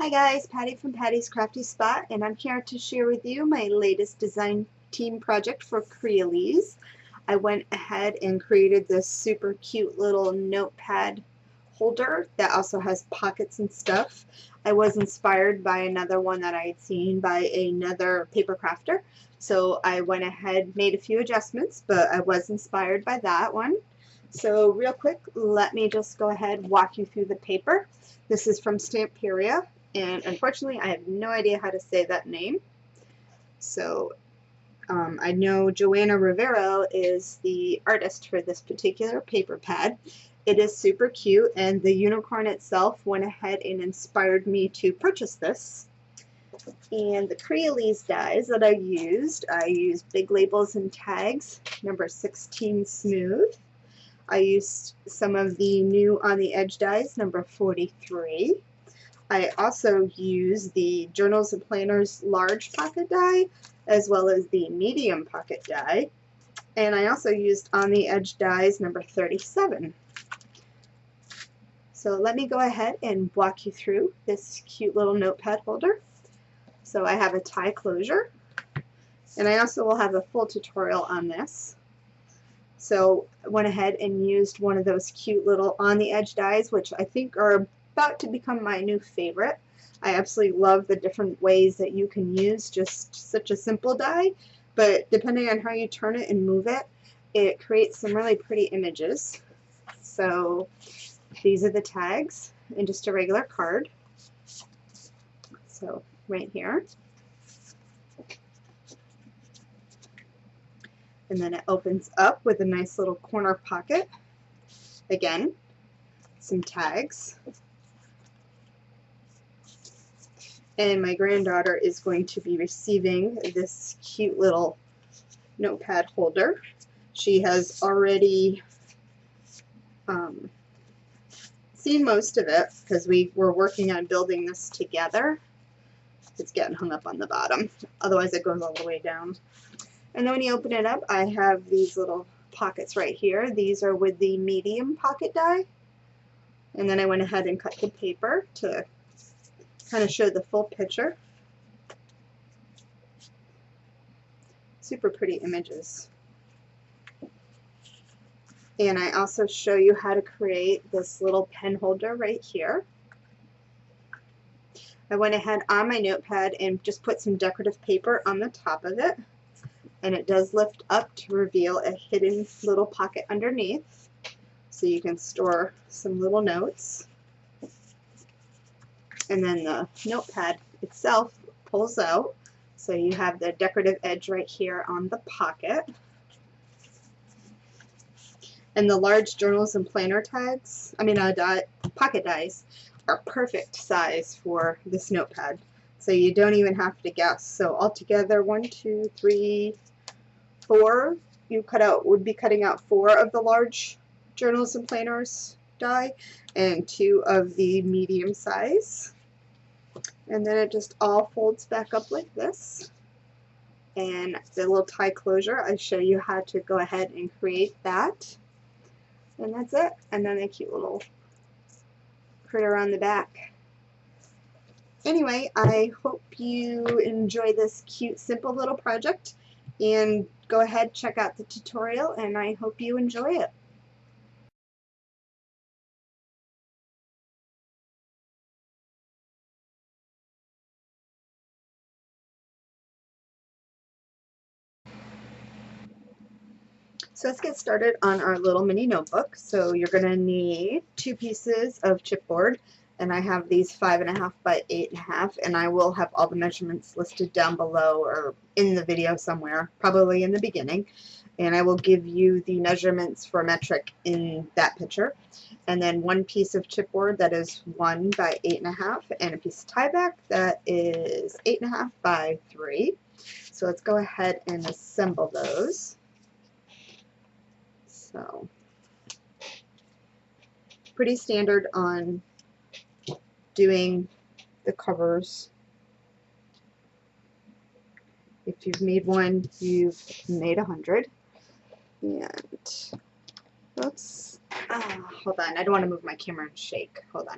Hi guys, Patty from Patty's Crafty Spot, and I'm here to share with you my latest design team project for Crealies. I went ahead and created this super cute little notepad holder that also has pockets and stuff. I was inspired by another one that I had seen by another paper crafter, so I went ahead, made a few adjustments, but I was inspired by that one. So real quick, let me just go ahead and walk you through the paper. This is from Stamperia, and unfortunately I have no idea how to say that name. So I know Joanna Rivero is the artist for this particular paper pad. It is super cute, and the unicorn itself went ahead and inspired me to purchase this. And the Crealies dies that I used Big Labels and Tags, number 16 Smooth. I used some of the new On the Edge dies, number 43. I also used the Journals and Planners large pocket die, as well as the medium pocket die. And I also used On the Edge dies, number 37. So let me go ahead and walk you through this cute little notepad holder. So I have a tie closure, and I also will have a full tutorial on this. So I went ahead and used one of those cute little On the Edge dies, which I think are about to become my new favorite. I absolutely love the different ways that you can use just such a simple die, but depending on how you turn it and move it, it creates some really pretty images. So these are the tags in just a regular card. So right here. And then it opens up with a nice little corner pocket. Again, some tags. And my granddaughter is going to be receiving this cute little notepad holder. She has already seen most of it because we were working on building this together. It's getting hung up on the bottom, otherwise it goes all the way down. And then when you open it up, I have these little pockets right here. These are with the medium pocket die. And then I went ahead and cut the paper to kind of show the full picture. Super pretty images. And I also show you how to create this little pen holder right here. I went ahead on my notepad and just put some decorative paper on the top of it. And it does lift up to reveal a hidden little pocket underneath, so you can store some little notes. And then the notepad itself pulls out, so you have the decorative edge right here on the pocket. And the large journals and planner tags, pocket dies, are perfect size for this notepad. So you don't even have to guess. So altogether, 1, 2, 3, 4. You would be cutting out 4 of the large journals and planners die, and 2 of the medium size. And then it just all folds back up like this. And the little tie closure, I show you how to go ahead and create that. And that's it. And then a cute little critter on the back. Anyway, I hope you enjoy this cute, simple little project, and go ahead, check out the tutorial, and I hope you enjoy it. So let's get started on our little mini notebook. So you're going to need 2 pieces of chipboard. And I have these 5.5 by 8.5, and I will have all the measurements listed down below or in the video somewhere, probably in the beginning. And I will give you the measurements for metric in that picture. And then one piece of chipboard that is 1 by 8.5, and a piece of tie back that is 8.5 by 3. So let's go ahead and assemble those. So pretty standard on doing the covers. If you've made one, you've made 100. And oops, hold on, I don't want to move my camera and shake. Hold on.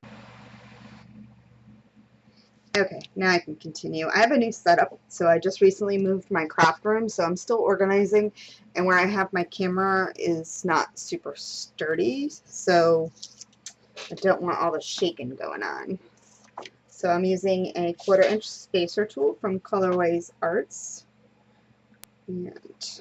Okay, now I can continue. I have a new setup, so I just recently moved my craft room, so I'm still organizing, and where I have my camera is not super sturdy, so I don't want all the shaking going on. So I'm using a 1/4 inch spacer tool from Colorways Arts. And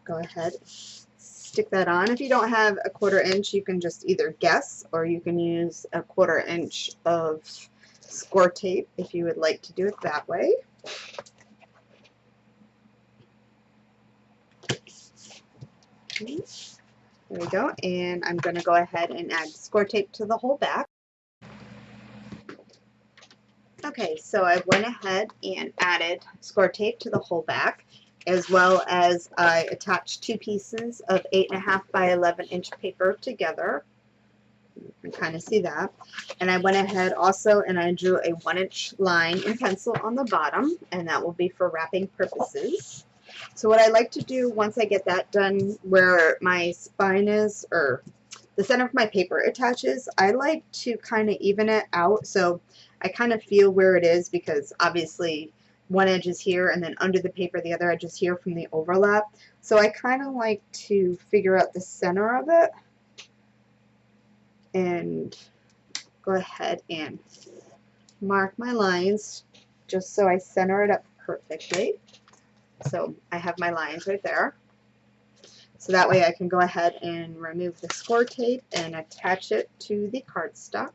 go ahead, stick that on. If you don't have a 1/4 inch, you can just either guess, or you can use a 1/4 inch of score tape if you would like to do it that way. Okay, there we go. And I'm going to go ahead and add score tape to the whole back. Okay, so I went ahead and added score tape to the whole back, as well as I attached 2 pieces of 8.5 by 11 inch paper together. You can kind of see that. And I went ahead also and I drew a 1-inch line in pencil on the bottom, and that will be for wrapping purposes. So what I like to do once I get that done, where my spine is, or the center of my paper attaches, I like to kind of even it out, so I kind of feel where it is, because obviously one edge is here and then under the paper the other edge is here from the overlap. So I kind of like to figure out the center of it and go ahead and mark my lines just so I center it up perfectly. So I have my lines right there. So that way I can go ahead and remove the score tape and attach it to the cardstock.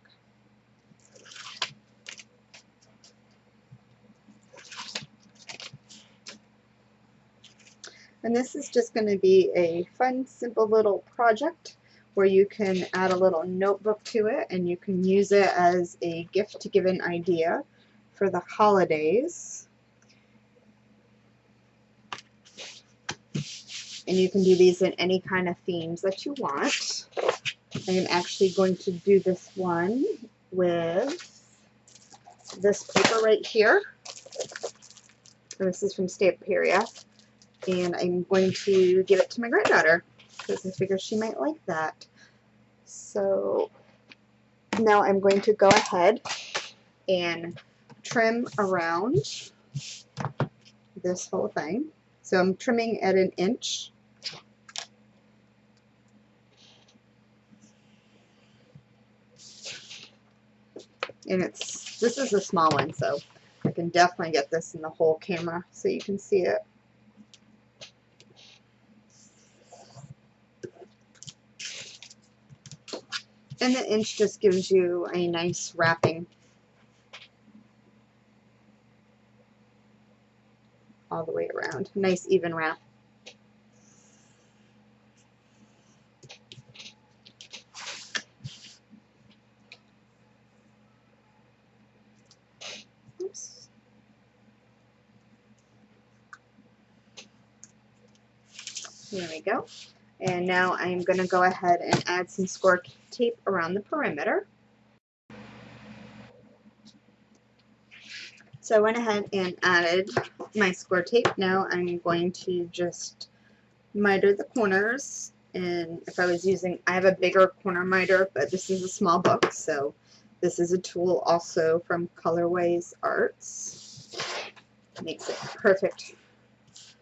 And this is just going to be a fun, simple little project where you can add a little notebook to it, and you can use it as a gift to give an idea for the holidays. And you can do these in any kind of themes that you want. I am actually going to do this one with this paper right here. And this is from Stamperia. And I'm going to give it to my granddaughter because I figure she might like that. So now I'm going to go ahead and trim around this whole thing. So I'm trimming at 1 inch. And this is a small one, so I can definitely get this in the whole camera so you can see it. And the inch just gives you a nice wrapping all the way around. Nice even wrap. Oops. There we go. And now I'm going to go ahead and add some score tape around the perimeter. So I went ahead and added my score tape. Now I'm going to just miter the corners. And if I was using, I have a bigger corner miter, but this is a small book, so this is a tool also from Colorways Arts. Makes it perfect.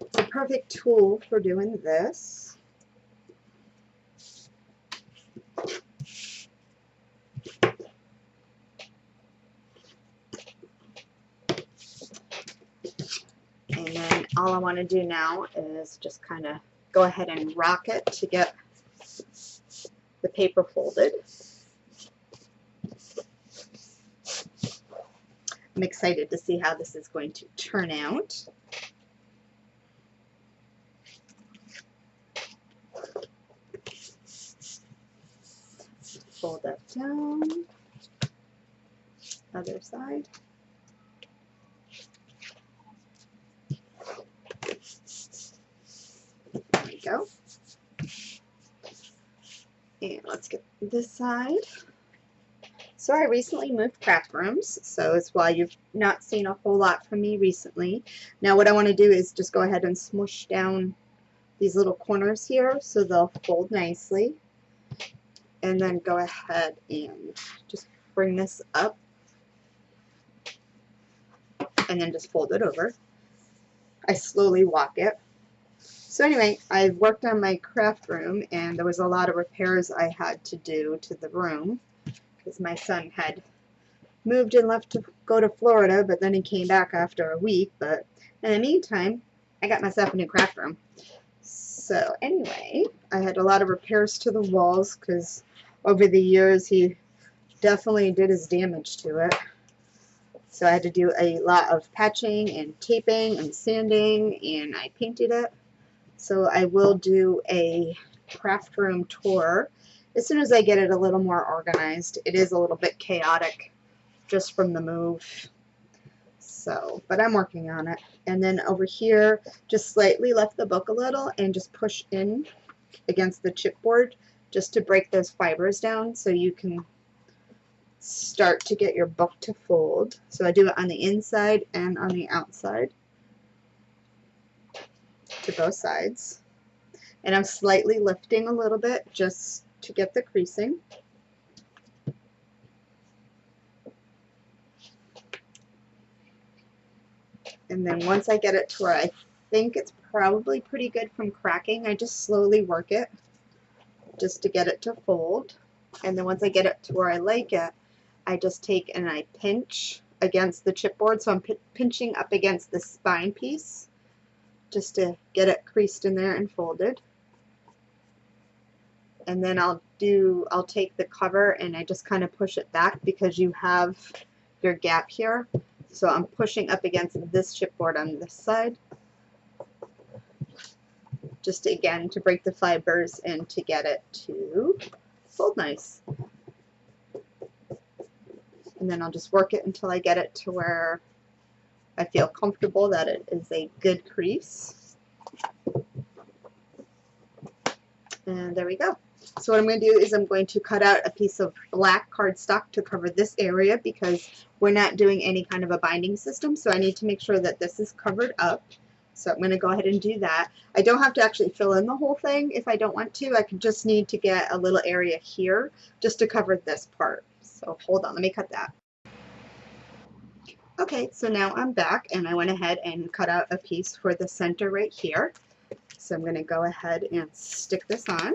It's a perfect tool for doing this. And then all I want to do now is just kind of go ahead and rock it to get the paper folded. I'm excited to see how this is going to turn out. Fold that down. Other side. There we go. And let's get this side. So I recently moved craft rooms, so it's why you've not seen a whole lot from me recently. Now what I want to do is just go ahead and smush down these little corners here so they'll fold nicely. And then go ahead and just bring this up and then just fold it over. I slowly walk it. So anyway, I worked on my craft room and there was a lot of repairs I had to do to the room because my son had moved and left to go to Florida, but then he came back after a week. But in the meantime, I got myself a new craft room. So anyway, I had a lot of repairs to the walls because over the years he definitely did his damage to it. So I had to do a lot of patching and taping and sanding, and I painted it. So I will do a craft room tour as soon as I get it a little more organized. It is a little bit chaotic just from the move. So, but I'm working on it. And then over here, just slightly lift the book a little and just push in against the chipboard just to break those fibers down so you can start to get your book to fold. So I do it on the inside and on the outside to both sides. And I'm slightly lifting a little bit just to get the creasing. And then once I get it to where I think it's probably pretty good from cracking, I just slowly work it just to get it to fold. And then once I get it to where I like it, I just take and I pinch against the chipboard. So I'm pinching up against the spine piece just to get it creased in there and folded. And then I'll take the cover and I just kind of push it back because you have your gap here. So I'm pushing up against this chipboard on this side, just again to break the fibers and to get it to fold nice. And then I'll just work it until I get it to where I feel comfortable that it is a good crease. And there we go. So what I'm going to do is I'm going to cut out a piece of black cardstock to cover this area because we're not doing any kind of a binding system. So I need to make sure that this is covered up. So I'm going to go ahead and do that. I don't have to actually fill in the whole thing if I don't want to. I can just need to get a little area here just to cover this part. So hold on, let me cut that. Okay, so now I'm back and I went ahead and cut out a piece for the center right here. So I'm going to go ahead and stick this on.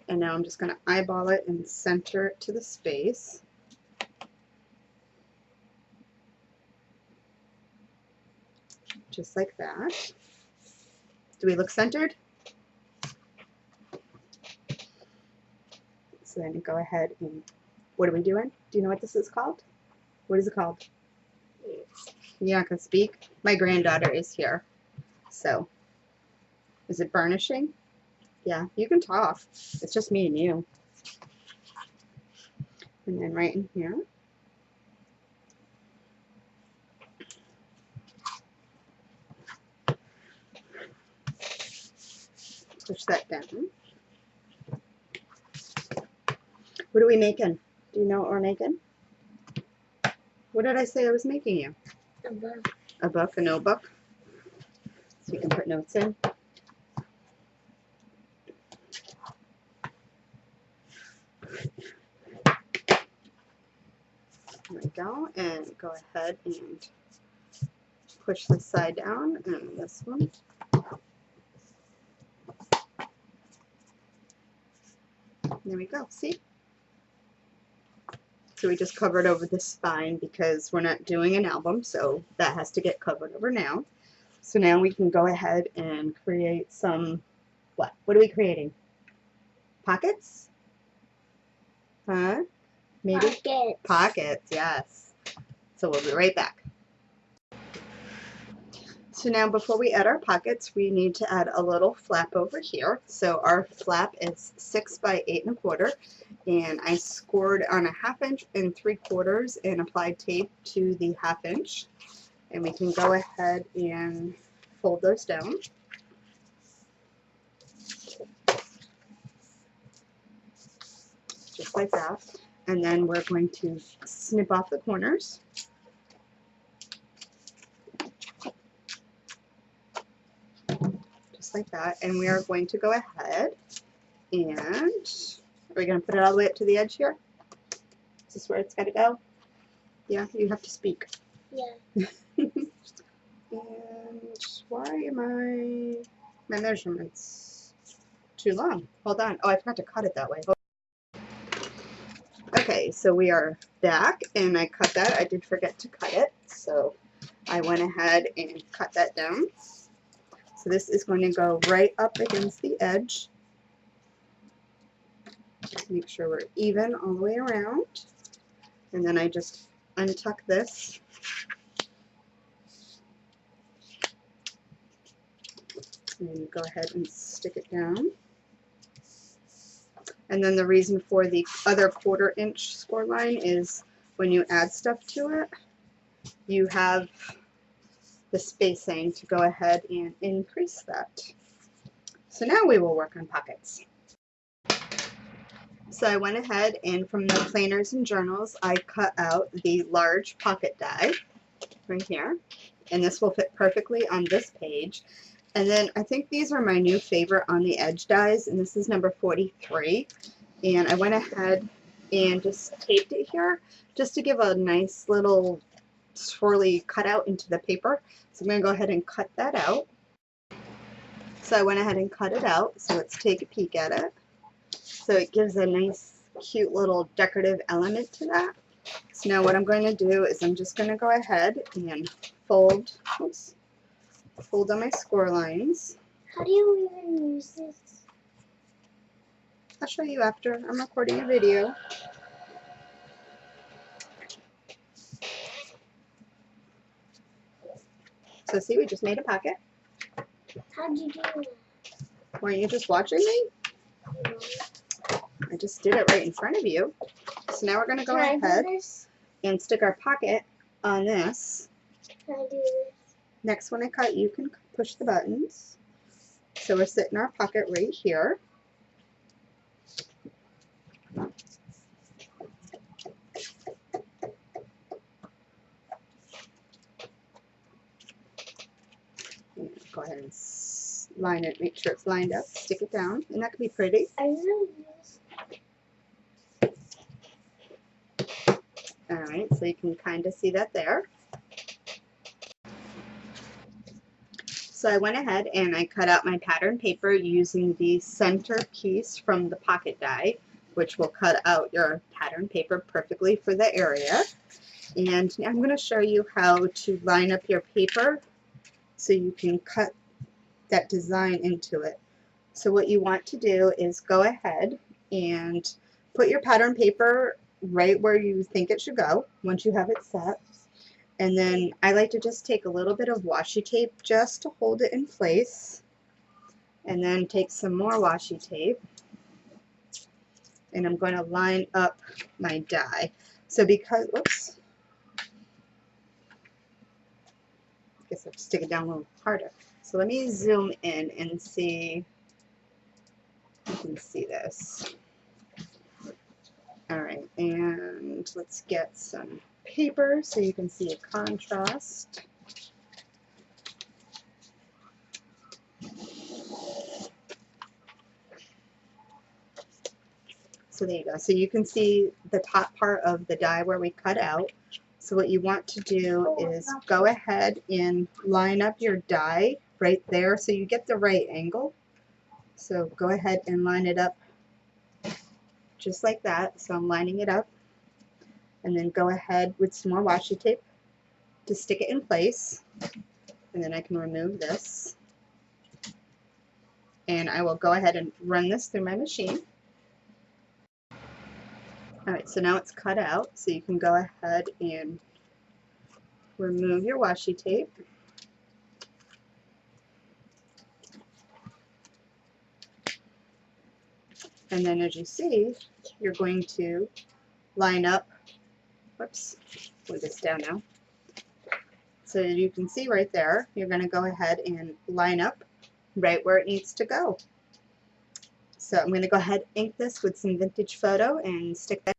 And now I'm just going to eyeball it and center it to the space. Just like that. Do we look centered? So then go ahead and, what are we doing? Do you know what this is called? What is it called? Yeah, I can speak. My granddaughter is here. So, is it burnishing? Yeah, you can talk. It's just me and you. And then right in here. Push that down. What are we making? Do you know what we're making? What did I say I was making you? A book. A book, a notebook. So you can put notes in. There we go. And go ahead and push this side down and this one. There we go. See? So we just covered over the spine because we're not doing an album, so that has to get covered over now. So now we can go ahead and create some, what? What are we creating? Pockets? Huh? Maybe? Pockets. Pockets, yes. So we'll be right back. So now before we add our pockets, we need to add a little flap over here. So our flap is 6 by 8 1/4, and I scored on a 1/2 inch and 3/4 and applied tape to the 1/2 inch. And we can go ahead and fold those down. Just like that. And then we're going to snip off the corners. Like that, and we are going to go ahead and are we going to put it all the way up to the edge here? Is this where it's got to go? Yeah, you have to speak. Yeah. And why am my measurements too long? Hold on. Oh, I forgot to cut it that way. Okay, so we are back, and I cut that. I did forget to cut it, so I went ahead and cut that down. So this is going to go right up against the edge. Make sure we're even all the way around. And then I just untuck this. And go ahead and stick it down. And then the reason for the other 1/4 inch score line is when you add stuff to it, you have the spacing to go ahead and increase that. So now we will work on pockets. So I went ahead and from the planners and journals, I cut out the large pocket die right here, and this will fit perfectly on this page. And then I think these are my new favorite on the edge dies, and this is number 43. And I went ahead and just taped it here just to give a nice little swirly cutout into the paper. So I'm going to go ahead and cut that out. So I went ahead and cut it out. So let's take a peek at it. So it gives a nice, cute little decorative element to that. So now what I'm going to do is I'm just going to go ahead and fold on my score lines. How do you even use this? I'll show you after. I'm recording a video. So see, we just made a pocket. How'd you do that? Weren't you just watching me? No. I just did it right in front of you. So now we're going to go Can I ahead do this? and stick our pocket on this. Can I do this? Next one I cut, you can push the buttons. So we're sitting our pocket right here. And go ahead and line it, make sure it's lined up, stick it down, and that could be pretty. I know this. Alright, so you can kind of see that there. So I went ahead and I cut out my pattern paper using the center piece from the pocket die, which will cut out your pattern paper perfectly for the area. And now I'm going to show you how to line up your paper so you can cut that design into it. So what you want to do is go ahead and put your pattern paper right where you think it should go once you have it set. And then I like to just take a little bit of washi tape just to hold it in place. And then take some more washi tape. And I'm going to line up my die. So because, whoops. I guess I have to stick it down a little harder. So let me zoom in and see if you can see this. Alright, and let's get some paper so you can see a contrast. So there you go. So you can see the top part of the die where we cut out. So what you want to do is go ahead and line up your die right there so you get the right angle. So go ahead and line it up just like that. So I'm lining it up. and then go ahead with some more washi tape to stick it in place. And then I can remove this. And I will go ahead and run this through my machine. Alright, so now it's cut out, so you can go ahead and remove your washi tape. And then as you see, you're going to line up, whoops, put this down now. So you can see right there, you're going to go ahead and line up right where it needs to go. So I'm going to go ahead and ink this with some vintage photo and stick that.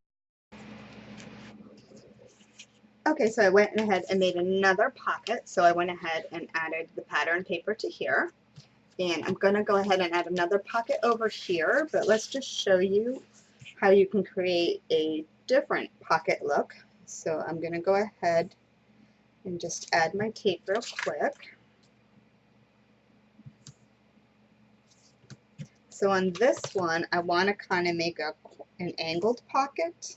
Okay, so I went ahead and made another pocket. So I went ahead and added the pattern paper to here. And I'm going to go ahead and add another pocket over here, but let's just show you how you can create a different pocket look. So I'm going to go ahead and just add my tape real quick. So on this one, I want to kind of make an angled pocket,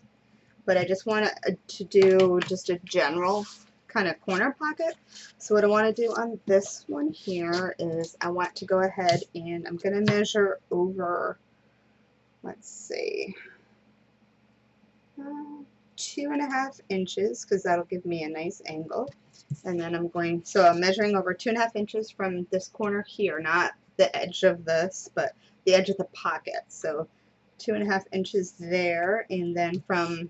but I just want to do just a general kind of corner pocket. So what I want to do on this one here is I want to go ahead and I'm going to measure over, let's see, 2.5 inches, because that'll give me a nice angle. And then so I'm measuring over 2.5 inches from this corner here, not the edge of this, but the edge of the pocket. So 2.5 inches there, and then from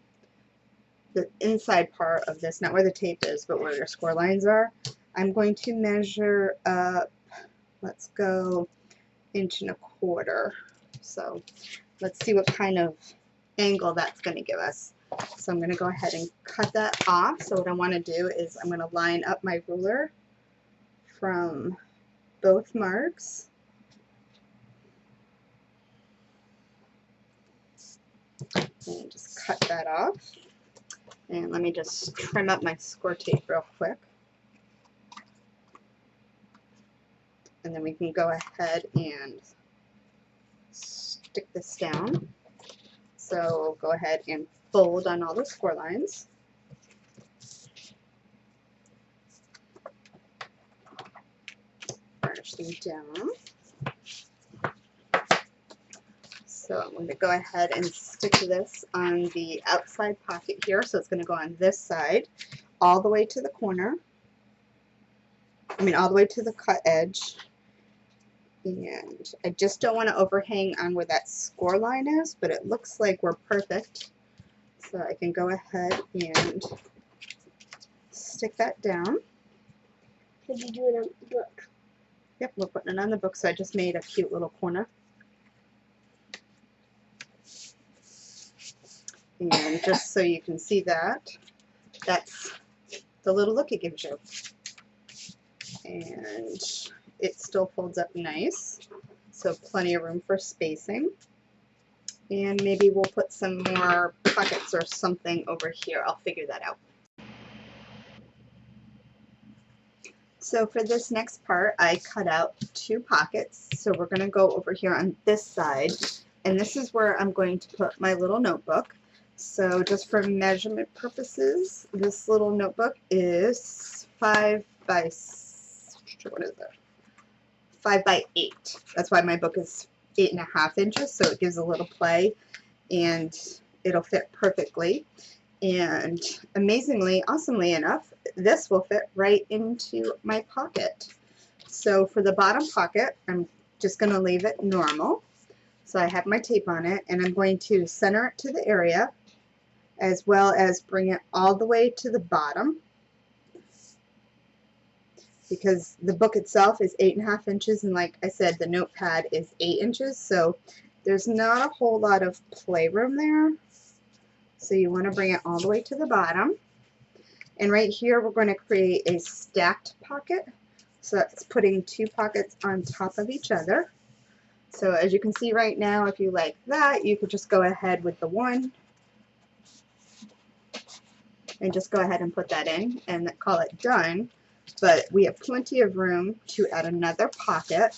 the inside part of this, not where the tape is, but where your score lines are, I'm going to measure up, let's go 1.25 inches. So let's see what kind of angle that's going to give us. So I'm going to go ahead and cut that off. So what I want to do is I'm going to line up my ruler from both marks. And just cut that off. And let me just trim up my score tape real quick. And then we can go ahead and stick this down. So go ahead and fold on all the score lines. Finish them down. So I'm going to go ahead and stick this on the outside pocket here. So it's going to go on this side all the way to the corner. All the way to the cut edge. And I just don't want to overhang on where that score line is, but it looks like we're perfect. So I can go ahead and stick that down. Did you do it on the book? Yep, we're putting it on the book, so I just made a cute little corner. And just so you can see that, that's the little look it gives you. And it still folds up nice, so plenty of room for spacing. And maybe we'll put some more pockets or something over here. I'll figure that out. So for this next part, I cut out 2 pockets. So we're going to go over here on this side, and this is where I'm going to put my little notebook. So just for measurement purposes, this little notebook is 5 by 8. That's why my book is 8.5 inches, so it gives a little play and it'll fit perfectly. And amazingly, awesomely enough, this will fit right into my pocket. So for the bottom pocket, I'm just going to leave it normal. So I have my tape on it, and I'm going to center it to the area as well as bring it all the way to the bottom, because the book itself is 8.5 inches, and like I said, the notepad is 8 inches, so there's not a whole lot of playroom there. So you want to bring it all the way to the bottom. And right here we're going to create a stacked pocket. So that's putting 2 pockets on top of each other. So as you can see right now, if you like that, you could just go ahead with the one and just go ahead and put that in and call it done. But we have plenty of room to add another pocket,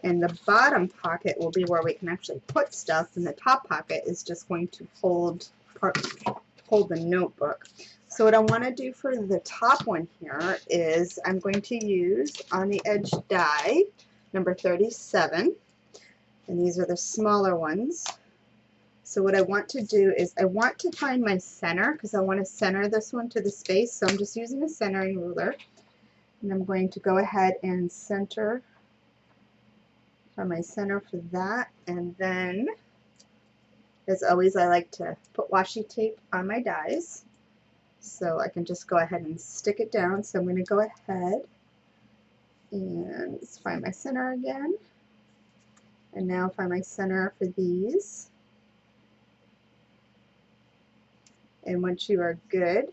and the bottom pocket will be where we can actually put stuff, and the top pocket is just going to hold hold the notebook. So what I want to do for the top one here is I'm going to use on the edge die number 37, and these are the smaller ones. So what I want to do is I want to find my center, because I want to center this one to the space. So I'm just using a centering ruler, and I'm going to go ahead and center for my center for that. And then, as always, I like to put washi tape on my dies, so I can just go ahead and stick it down. So I'm going to go ahead and find my center again, and now find my center for these. And once you are good,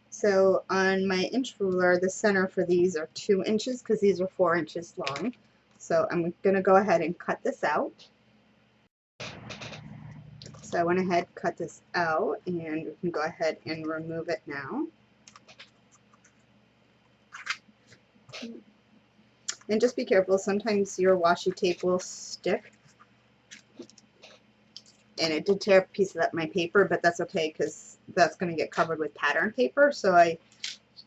so on my inch ruler, the center for these are 2 inches because these are 4 inches long. So I'm going to go ahead and cut this out. So I went ahead, cut this out, and we can go ahead and remove it now. And just be careful, sometimes your washi tape will stick. And it did tear a piece of my paper, but that's okay because that's going to get covered with pattern paper. So I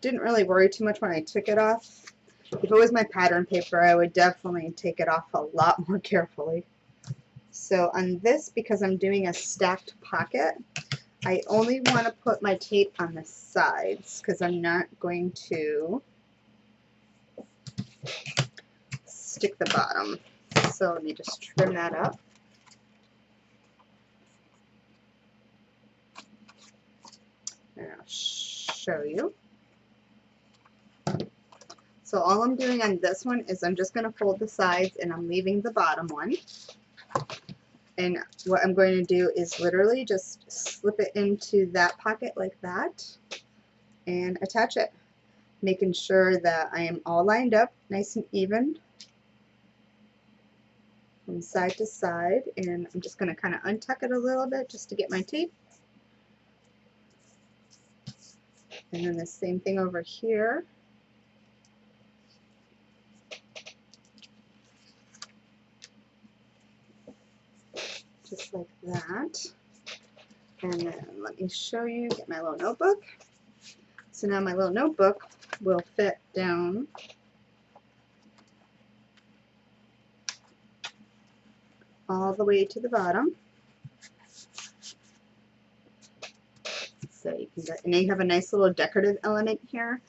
didn't really worry too much when I took it off. If it was my pattern paper, I would definitely take it off a lot more carefully. So on this, because I'm doing a stacked pocket, I only want to put my tape on the sides because I'm not going to stick the bottom. So let me just trim that up. And I'll show you. So all I'm doing on this one is I'm just going to fold the sides and I'm leaving the bottom one. And what I'm going to do is literally just slip it into that pocket like that and attach it, making sure that I am all lined up nice and even from side to side. And I'm just going to kind of untuck it a little bit just to get my tape. And then the same thing over here. Just like that. And then let me show you, get my little notebook. So now my little notebook will fit down all the way to the bottom. So you can get, and then you have a nice little decorative element here.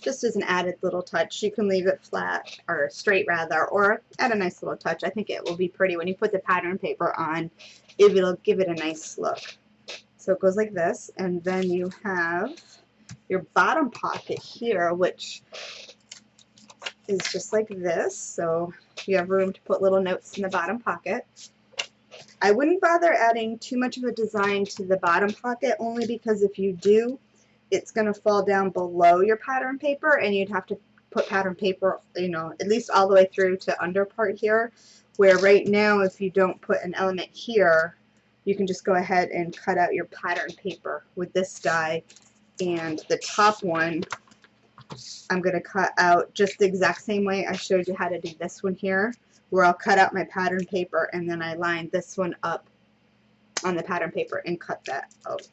Just as an added little touch, you can leave it flat or straight rather, or add a nice little touch. I think it will be pretty when you put the pattern paper on. It'll give it a nice look. So it goes like this, and then you have your bottom pocket here, which is just like this. So you have room to put little notes in the bottom pocket. I wouldn't bother adding too much of a design to the bottom pocket, only because if you do, it's going to fall down below your pattern paper, and you'd have to put pattern paper, you know, at least all the way through to under part here, where right now if you don't put an element here, you can just go ahead and cut out your pattern paper with this die. And the top one, I'm going to cut out just the exact same way I showed you how to do this one here, where I'll cut out my pattern paper and then I line this one up on the pattern paper and cut that out.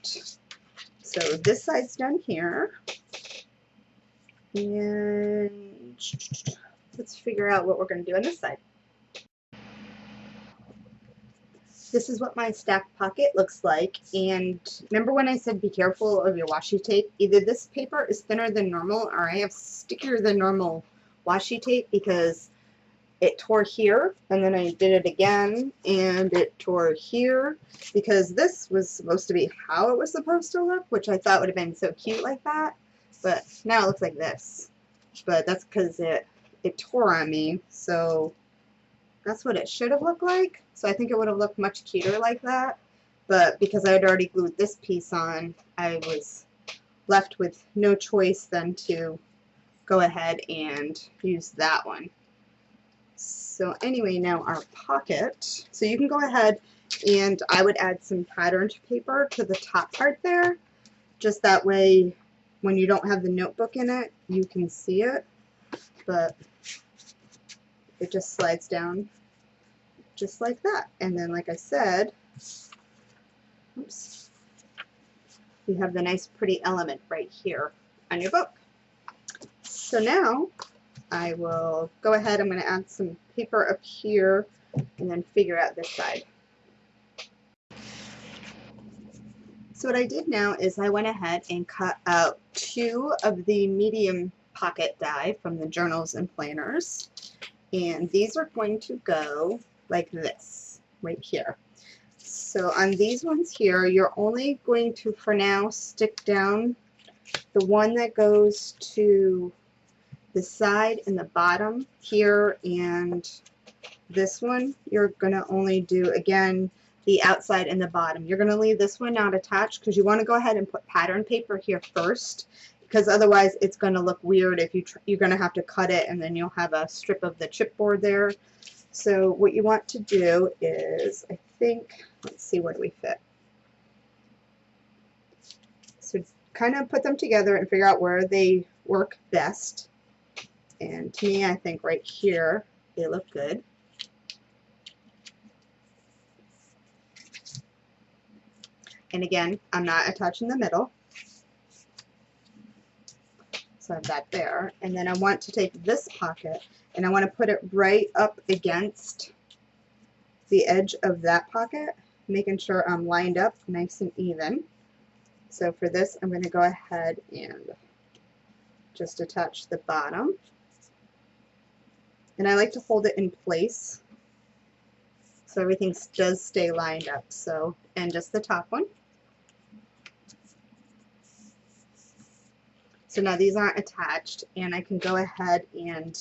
So this side's done here, and let's figure out what we're going to do on this side. This is what my stacked pocket looks like, and remember when I said be careful of your washi tape? Either this paper is thinner than normal or I have stickier than normal washi tape, because it tore here and then I did it again and it tore here, because this was supposed to be how it was supposed to look, which I thought would have been so cute like that, but now it looks like this. But that's because it tore on me, so that's what it should have looked like. So I think it would have looked much cuter like that, but because I had already glued this piece on, I was left with no choice than to go ahead and use that one. So anyway, now our pocket. So you can go ahead and I would add some patterned paper to the top part there. Just that way, when you don't have the notebook in it, you can see it. But it just slides down just like that. And then, like I said, Oops. You have the nice pretty element right here on your book. So now I will go ahead, I'm going to add some paper up here and then figure out this side. So what I did now is I went ahead and cut out 2 of the medium pocket die from the journals and planners, and these are going to go like this right here. So on these ones here, you're only going to, for now, stick down the one that goes to the side and the bottom here, and this one you're going to only do, again, the outside and the bottom. You're going to leave this one not attached because you want to go ahead and put pattern paper here first, because otherwise it's going to look weird if you're going to have to cut it and then you'll have a strip of the chipboard there. So what you want to do is, I think, let's see, where do we fit? So kind of put them together and figure out where they work best. And to me, I think right here they look good. And again, I'm not attaching the middle. So I have that there. And then I want to take this pocket and I want to put it right up against the edge of that pocket, making sure I'm lined up nice and even. So for this, I'm going to go ahead and just attach the bottom. And I like to hold it in place so everything does stay lined up. So, and just the top one. So now these aren't attached, and I can go ahead and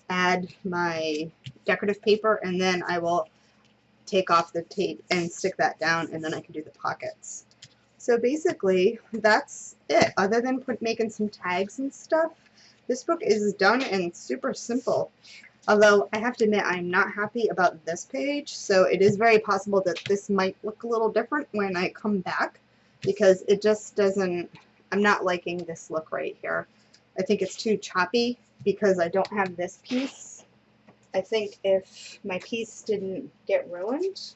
add my decorative paper, and then I will take off the tape and stick that down, and then I can do the pockets. So basically, that's it. Other than making some tags and stuff, this book is done and super simple. Although I have to admit, I'm not happy about this page, so it is very possible that this might look a little different when I come back, because it just doesn't, I'm not liking this look right here. I think it's too choppy because I don't have this piece. I think if my piece didn't get ruined,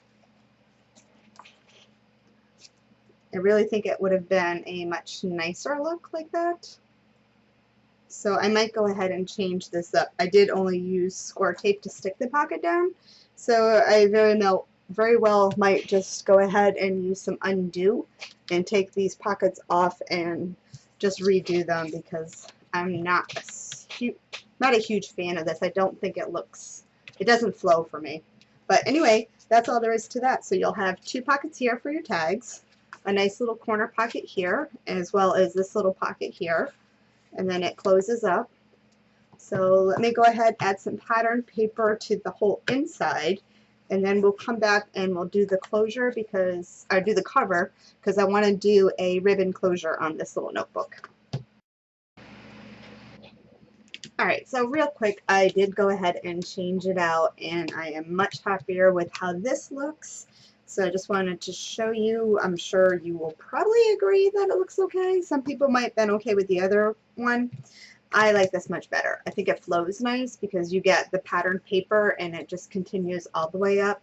I really think it would have been a much nicer look like that. So I might go ahead and change this up. I did only use score tape to stick the pocket down, so I very well might just go ahead and use some undo and take these pockets off and just redo them, because I'm not a huge fan of this. I don't think it doesn't flow for me. But anyway, that's all there is to that. So you'll have 2 pockets here for your tags, a nice little corner pocket here, as well as this little pocket here, and then it closes up. So let me go ahead, add some pattern paper to the whole inside, and then we'll come back and we'll do the closure, because I do the cover because I want to do a ribbon closure on this little notebook. Alright, so real quick, I did go ahead and change it out, and I am much happier with how this looks. So I just wanted to show you. I'm sure you will probably agree that it looks okay. Some people might have been okay with the other one. I like this much better. I think it flows nice because you get the pattern paper and it just continues all the way up.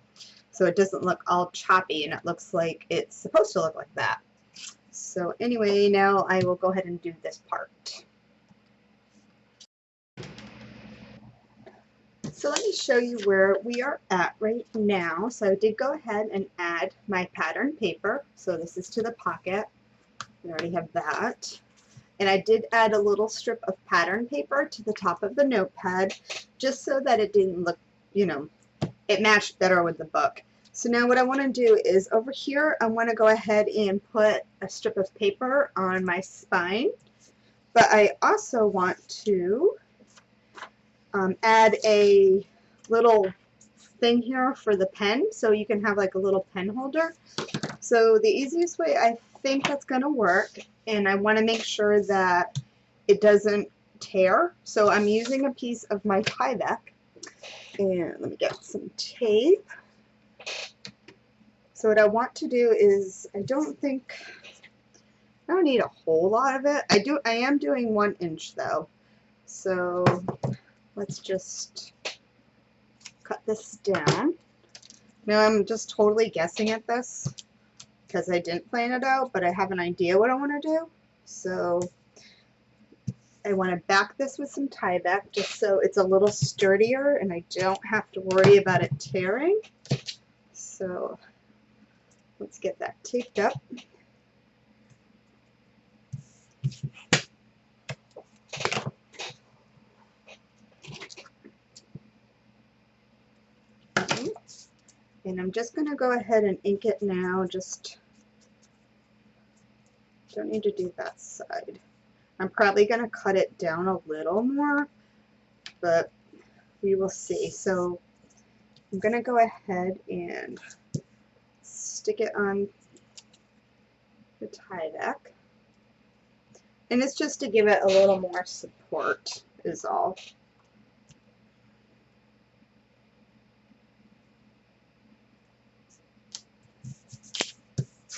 So it doesn't look all choppy, and it looks like it's supposed to look like that. So anyway, now I will go ahead and do this part. So let me show you where we are at right now. So I did go ahead and add my pattern paper. So this is to the pocket. We already have that. And I did add a little strip of pattern paper to the top of the notepad, just so that it didn't look, it matched better with the book. So now what I want to do is over here, I want to go ahead and put a strip of paper on my spine. But I also want to add a little thing here for the pen, so you can have like a little pen holder. So the easiest way I think that's going to work, and I want to make sure that it doesn't tear, so I'm using a piece of my Tyvek, and let me get some tape. So what I want to do is, I don't need a whole lot of it. I am doing 1 inch though, so let's just cut this down. Now I'm just totally guessing at this, because I didn't plan it out, but I have an idea what I want to do. So I want to back this with some tie back just so it's a little sturdier and I don't have to worry about it tearing. So let's get that taped up. Okay. And I'm just going to go ahead and ink it now. Just don't need to do that side. I'm probably going to cut it down a little more, but we will see. So I'm going to go ahead and stick it on the tie back. And it's just to give it a little more support is all.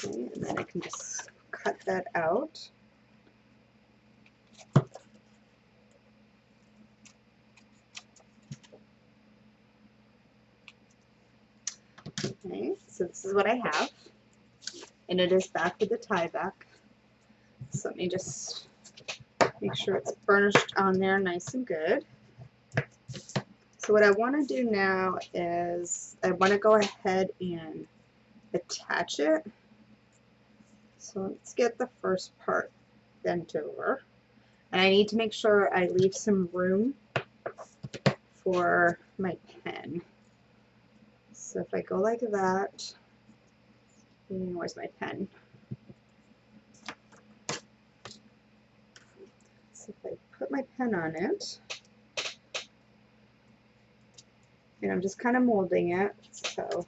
Okay, and then I can just cut that out. Okay, so this is what I have. And it is back with the tie back. So let me just make sure it's burnished on there nice and good. So what I want to do now is I want to go ahead and attach it. So let's get the first part bent over. And I need to make sure I leave some room for my pen. So if I go like that, where's my pen? So if I put my pen on it, and I'm just kind of molding it, so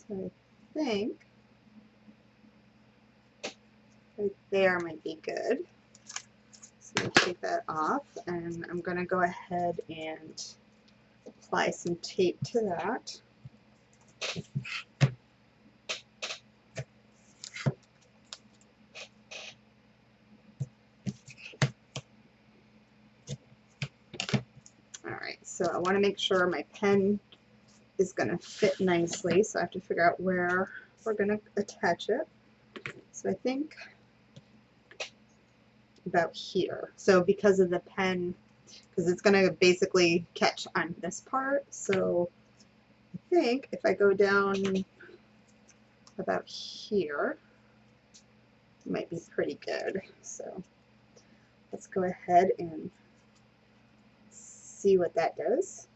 I think right there might be good. So I'm going to take that off, and I'm going to go ahead and apply some tape to that. Alright, so I want to make sure my pen is going to fit nicely, so I have to figure out where we're going to attach it. So I think about here. So because of the pen, because it's going to basically catch on this part, so I think if I go down about here, it might be pretty good. So let's go ahead and see what that does.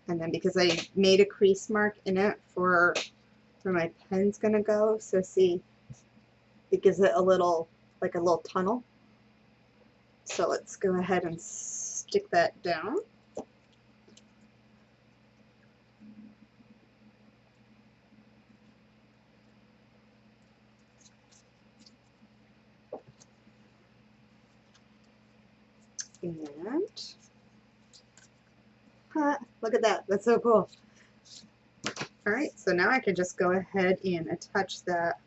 And then because I made a crease mark in it for where my pen's gonna go, so see, it gives it a little, like a little tunnel. So let's go ahead and stick that down. And look at that, that's so cool. Alright, so now I can just go ahead and attach that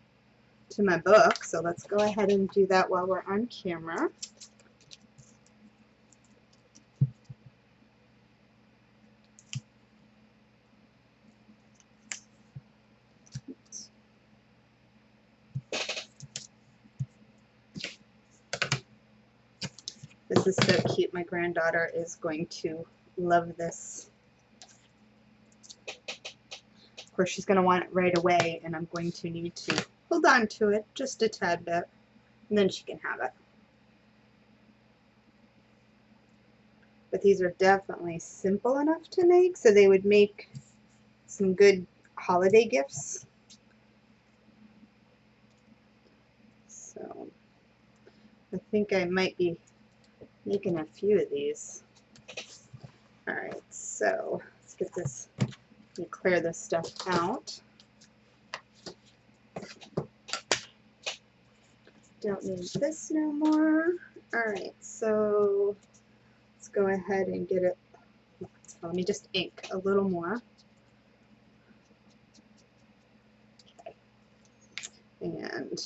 to my book. So let's go ahead and do that while we're on camera. This is so cute. My granddaughter is going to love this. Of course, she's going to want it right away, and I'm going to need to hold on to it just a tad bit, and then she can have it. But these are definitely simple enough to make, so they would make some good holiday gifts. So I think I might be making a few of these. Alright, so let's get this, let me clear this stuff out. Don't need this no more. Alright, so let's go ahead and get it, so let me just ink a little more. Okay. And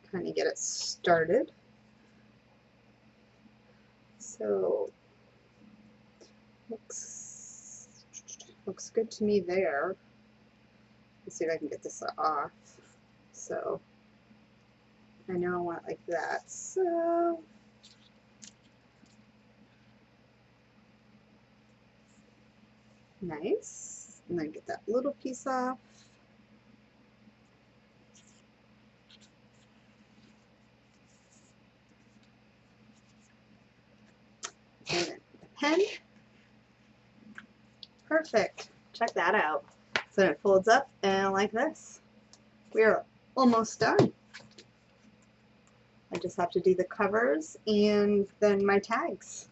kind of get it started. So Looks good to me there. Let's see if I can get this off. So I know I want it like that. So nice. And then get that little piece off. And then the pen. Perfect. Check that out. So it folds up and like this. We are almost done. I just have to do the covers and then my tags.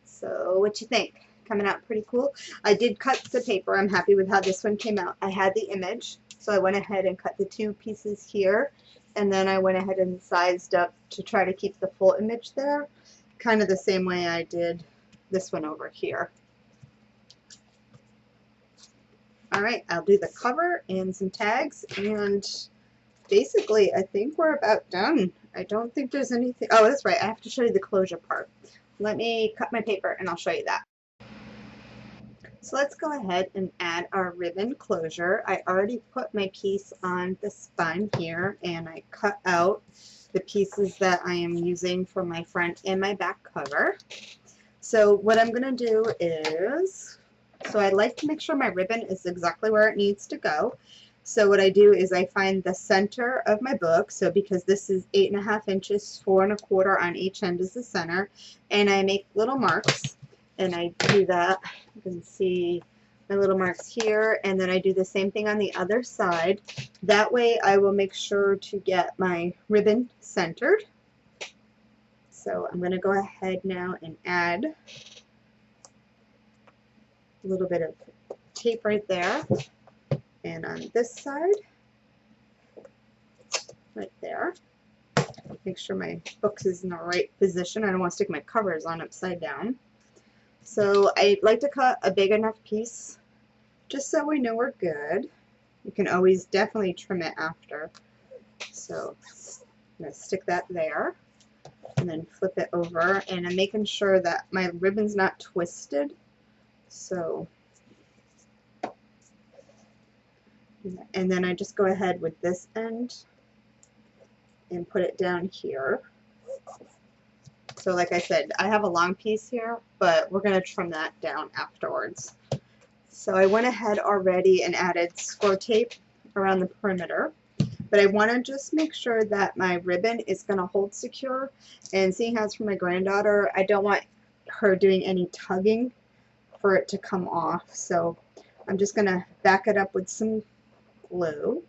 So what you think? Coming out pretty cool. I did cut the paper. I'm happy with how this one came out. I had the image, so I went ahead and cut the 2 pieces here, and then I went ahead and sized up to try to keep the full image there, kind of the same way I did this one over here. Alright, I'll do the cover and some tags, and basically I think we're about done. I don't think there's anything. Oh, that's right, I have to show you the closure part. Let me cut my paper and I'll show you that. So let's go ahead and add our ribbon closure. I already put my piece on the spine here, and I cut out the pieces that I am using for my front and my back cover. So what I'm going to do is, so I like to make sure my ribbon is exactly where it needs to go. So what I do is I find the center of my book, so because this is 8.5 inches, 4 1/4 on each end is the center, and I make little marks, and I do that. You can see my little marks here, and then I do the same thing on the other side. That way I will make sure to get my ribbon centered. So I'm going to go ahead now and add a little bit of tape right there. And on this side, right there, make sure my book is in the right position. I don't want to stick my covers on upside down. So I like to cut a big enough piece just so we know we're good. You can always definitely trim it after. So I'm going to stick that there and then flip it over, and I'm making sure that my ribbon's not twisted. So, and then I just go ahead with this end and put it down here. So like I said, I have a long piece here, but we're going to trim that down afterwards. So I went ahead already and added score tape around the perimeter, but I want to just make sure that my ribbon is going to hold secure. And seeing how it's for my granddaughter, I don't want her doing any tugging for it to come off. So I'm just going to back it up with some glue.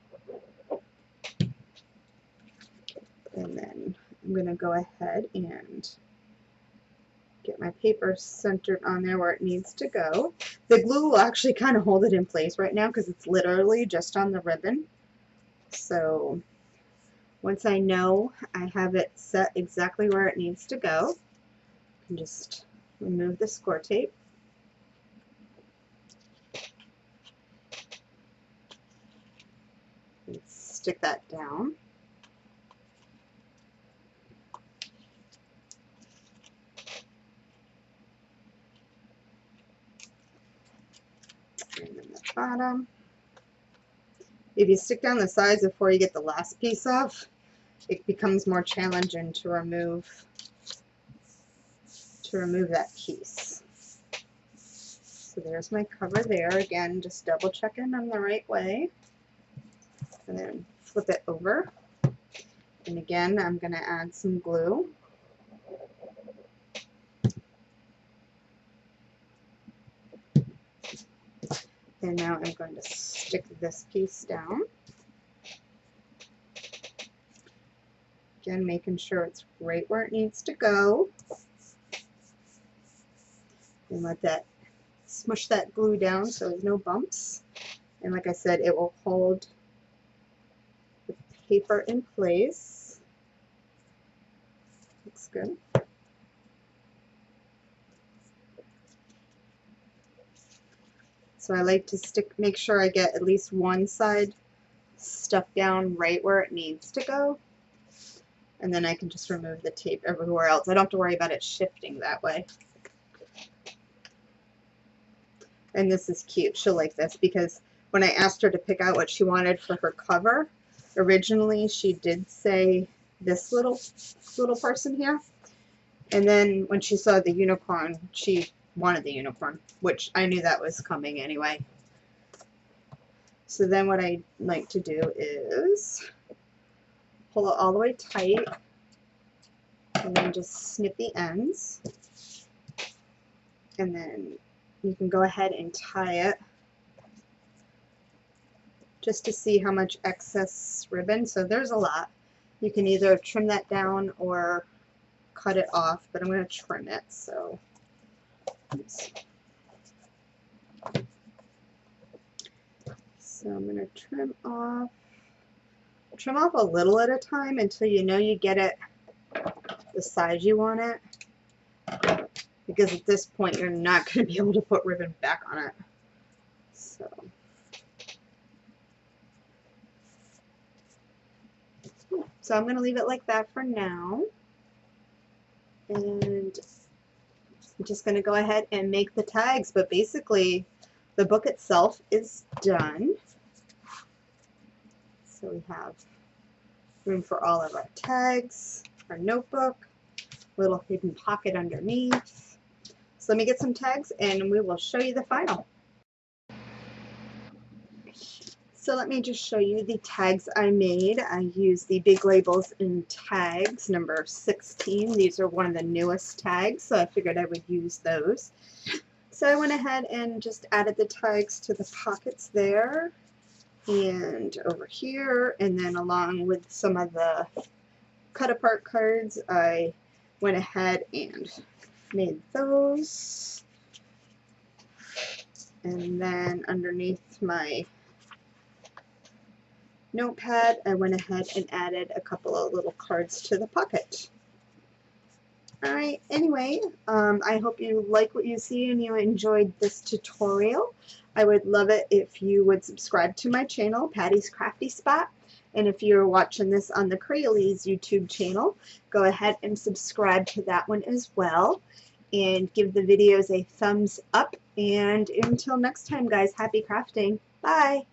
And then I'm going to go ahead and get my paper centered on there where it needs to go. The glue will actually kind of hold it in place right now because it's literally just on the ribbon. So once I know I have it set exactly where it needs to go, I can just remove the score tape. And stick that down. And then the bottom. If you stick down the sides before you get the last piece off, it becomes more challenging to remove that piece. So there's my cover there. Again, just double checking I'm the right way. And then flip it over. And again, I'm going to add some glue. And now I'm going to stick this piece down. Again, making sure it's right where it needs to go. And let that, smush that glue down so there's no bumps. And like I said, it will hold the paper in place. Looks good. So I like to make sure I get at least one side stuck down right where it needs to go. And then I can just remove the tape everywhere else. I don't have to worry about it shifting that way. And this is cute. She'll like this because when I asked her to pick out what she wanted for her cover, originally she did say this little person here. And then when she saw the unicorn, she wanted the unicorn, which I knew that was coming anyway. So then what I like to do is pull it all the way tight and then just snip the ends. And then you can go ahead and tie it just to see how much excess ribbon. So there's a lot. You can either trim that down or cut it off, but I'm going to trim it. So I'm going to trim off a little at a time until you know you get it the size you want it, because at this point you're not going to be able to put ribbon back on it. So I'm going to leave it like that for now, and I'm just going to go ahead and make the tags, but basically the book itself is done. So we have room for all of our tags, our notebook, little hidden pocket underneath. So let me get some tags and we will show you the final. So let me just show you the tags I made. I used the Big Labels and Tags number 16. These are one of the newest tags, so I figured I would use those. So I went ahead and just added the tags to the pockets there and over here, and then along with some of the cut apart cards, I went ahead and made those. And then underneath my notepad, I went ahead and added a couple of little cards to the pocket. Alright, anyway, I hope you like what you see and you enjoyed this tutorial. I would love it if you would subscribe to my channel, Patty's Crafty Spot. And if you're watching this on the Crealies YouTube channel, go ahead and subscribe to that one as well. And give the videos a thumbs up. And until next time, guys, happy crafting. Bye!